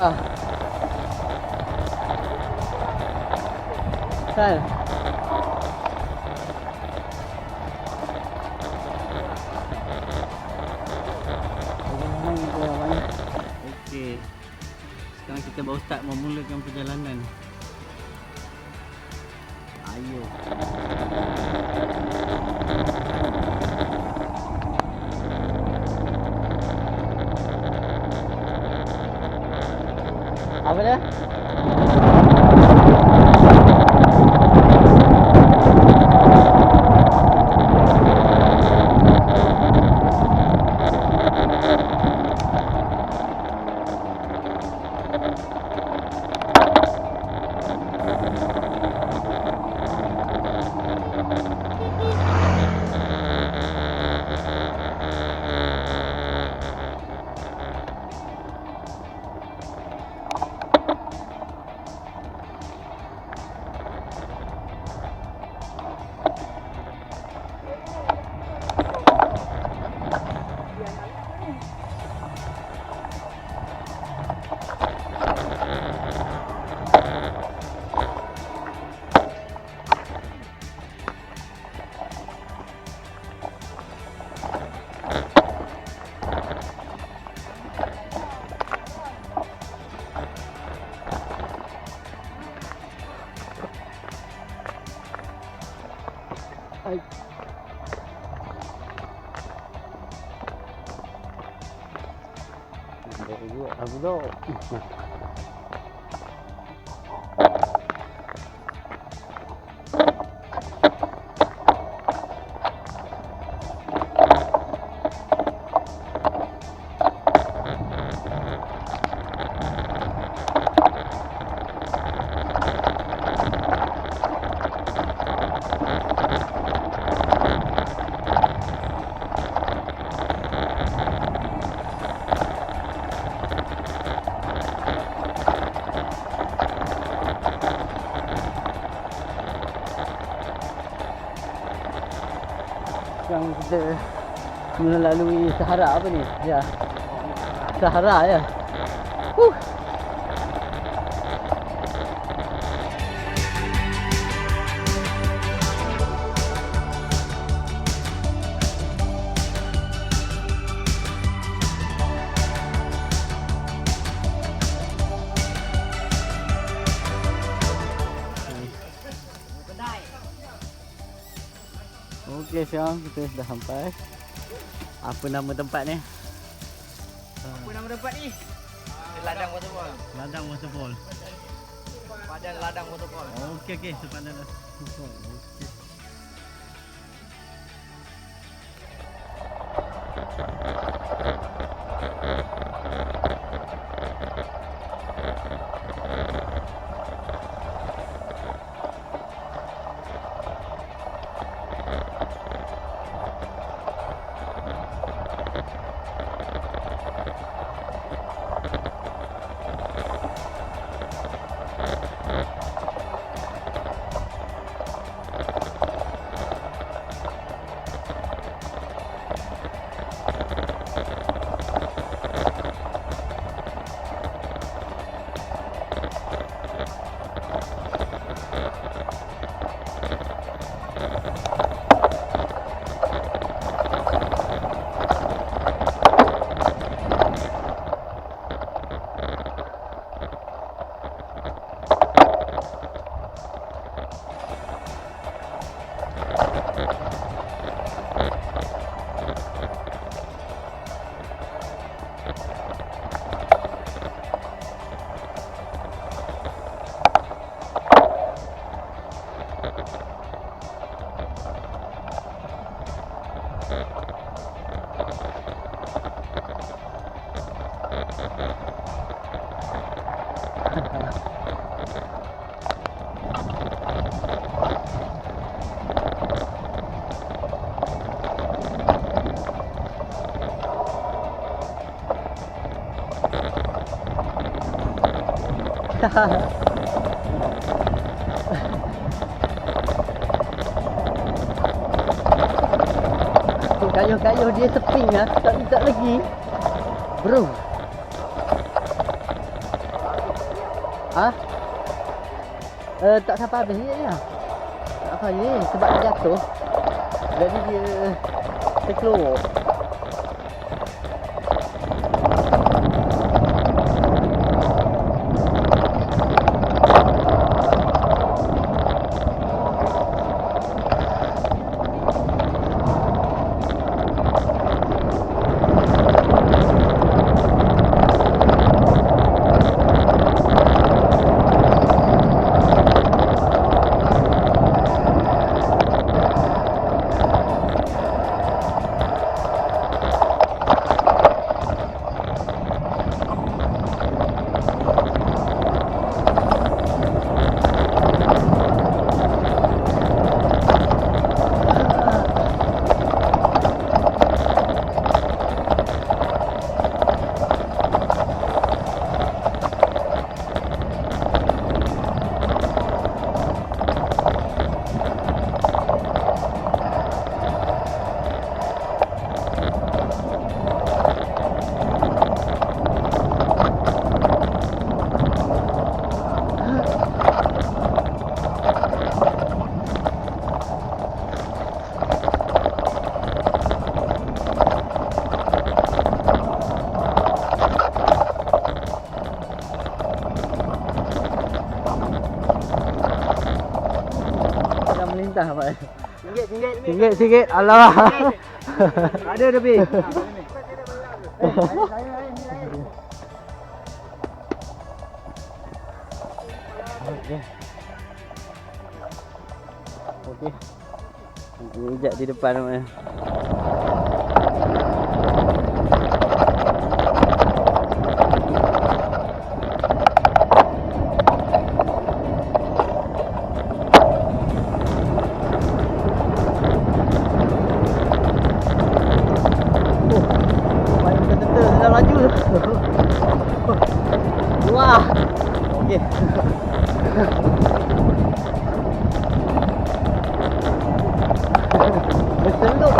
Ah. Kan? Okey. Sekarang kita baru start memulakan perjalanan. Ayo. Apa dia? Aku tahu. Sekarang kita melalui Sahara apa ni? Ya. Sahara ya. Okey, sekarang kita dah sampai. Apa nama tempat ni? Apa nama tempat ni? Ladang Waterfall. Ladang Waterfall. Padan Ladang Waterfall. Okey, sepadan Waterfall. Okey. Kayu-kayu dia seping lah, tak lagi bro. Ha? Tak sampai habis ni ya. Tak apa ni sebab dia jatuh. Jadi dia terkeluar. Melintah Pak. Singgit. Allah. Ada lebih. Okey. Injak di depan namanya. Wah. Okey. Berseluk.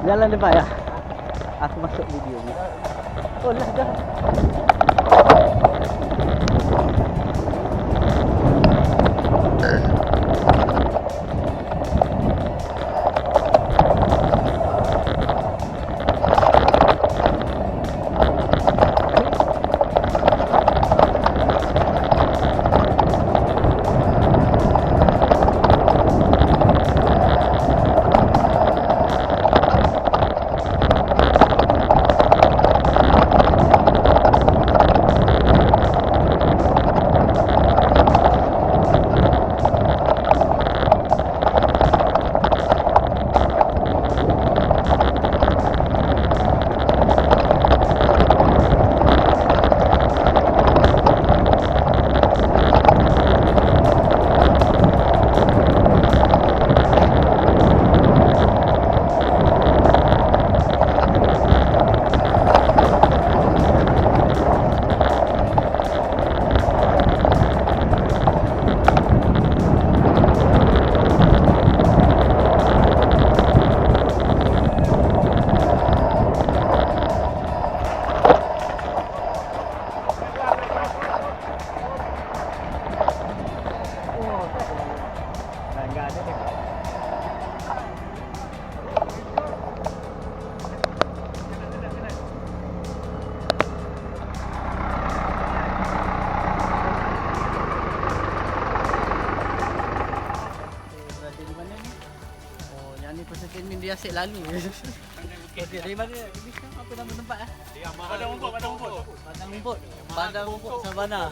Jalan depan ya. Aku masuk video ni. Oh lah dah. Dia asyik lalu. Okey, dari mana? Ini sekarang apa nama tempat ah? Padang rumput. Padang rumput. Padang rumput Sabana.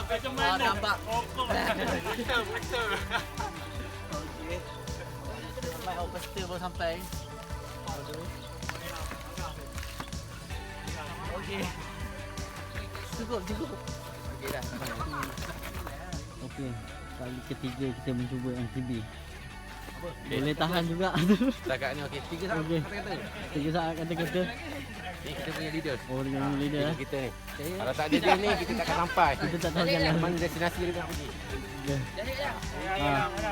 Macam mana? Nampak. Betul. Okey. Sampai Oxford baru sampai. Okey. Cukup. Okey dah. Okey. Kali ketiga kita mencuba MTB. Boleh tahan juga. Setakat ni okey. 3 saat Okey. kata-kata. 3 saat kata-kata. Ni kita punya leader. Oh, dengan leader. Leader kita ni. Kalau tak ada dia ni kita takkan sampai. Kita tak tahu jalan. Mana destinasi dia nak pergi.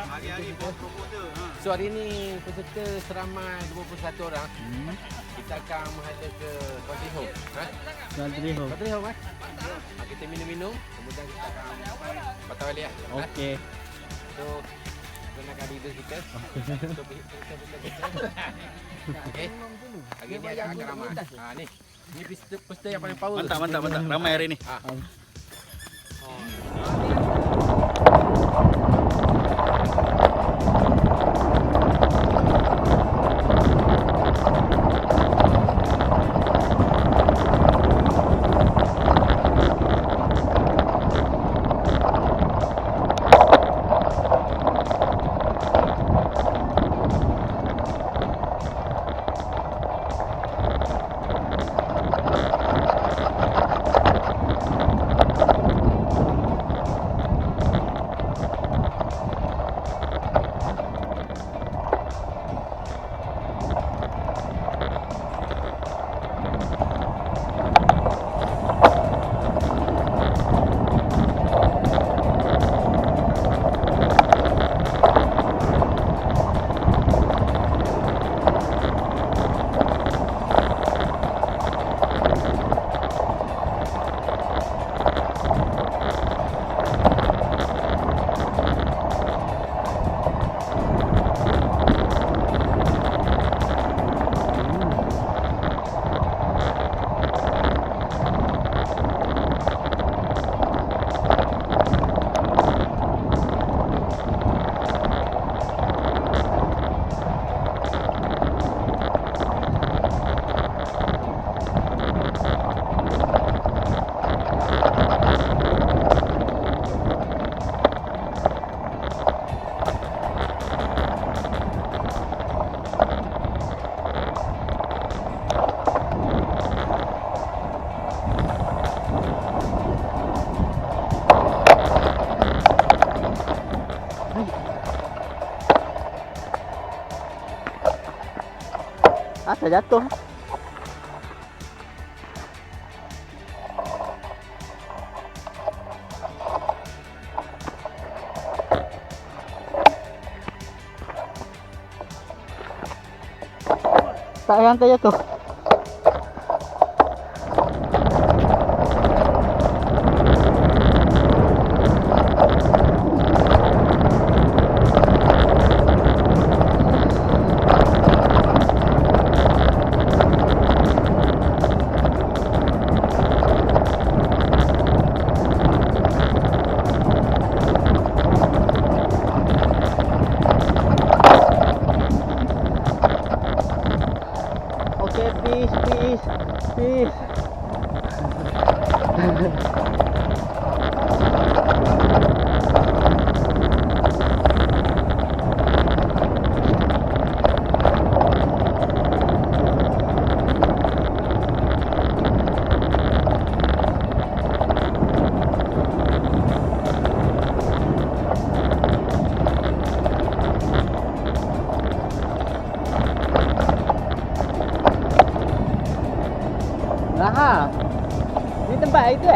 Hari-hari buat promoter. So hari ni peserta seramai 21 orang. Kita akan menghadap ke country home. Country home. Country home kan? Kita minum-minum, kemudian kita akan patah balik lah. Okey. So gunakan leader kita. So okey. Hari ni akan ramai. Ni. Ni peserta yang paling power. Mantap. Ramai hari ni. Asal jatuh. Tak rantai jatuh. Okay, peace. Aha. Ni tempat itu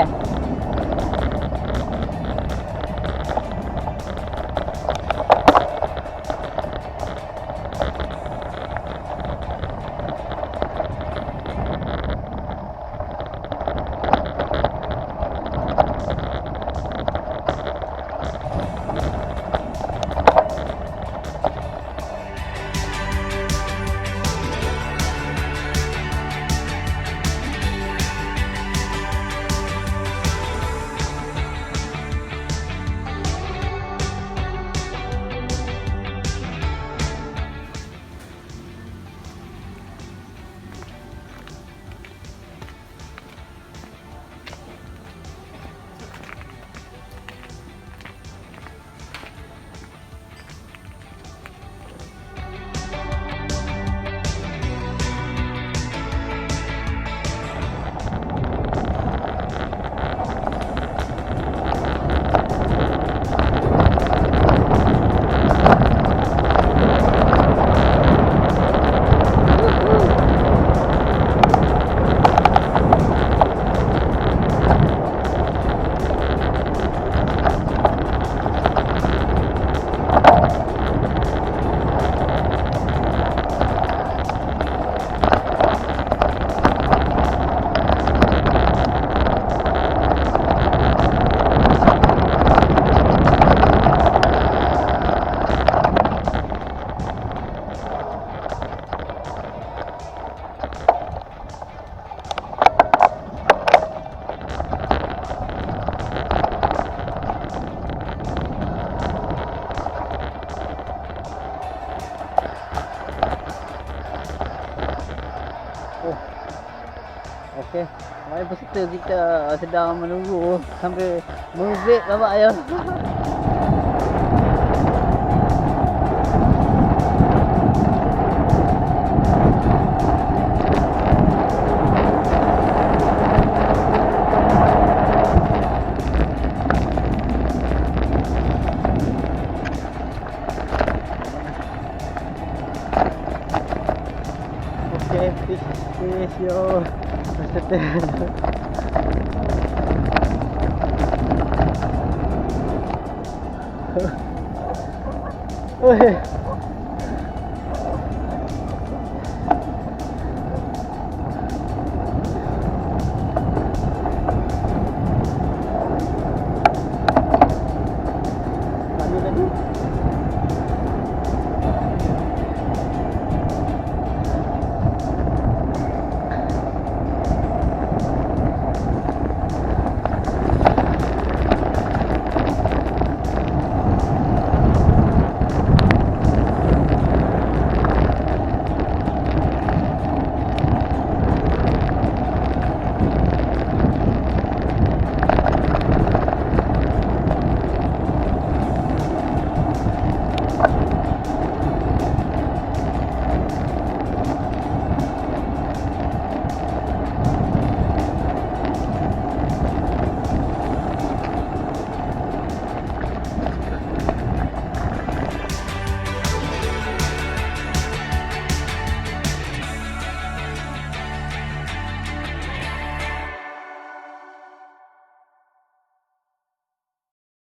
Okey. Mari peserta kita sedang menunggu sambil mengubik babak ya. Okey, fish yo. Peserta. Oi.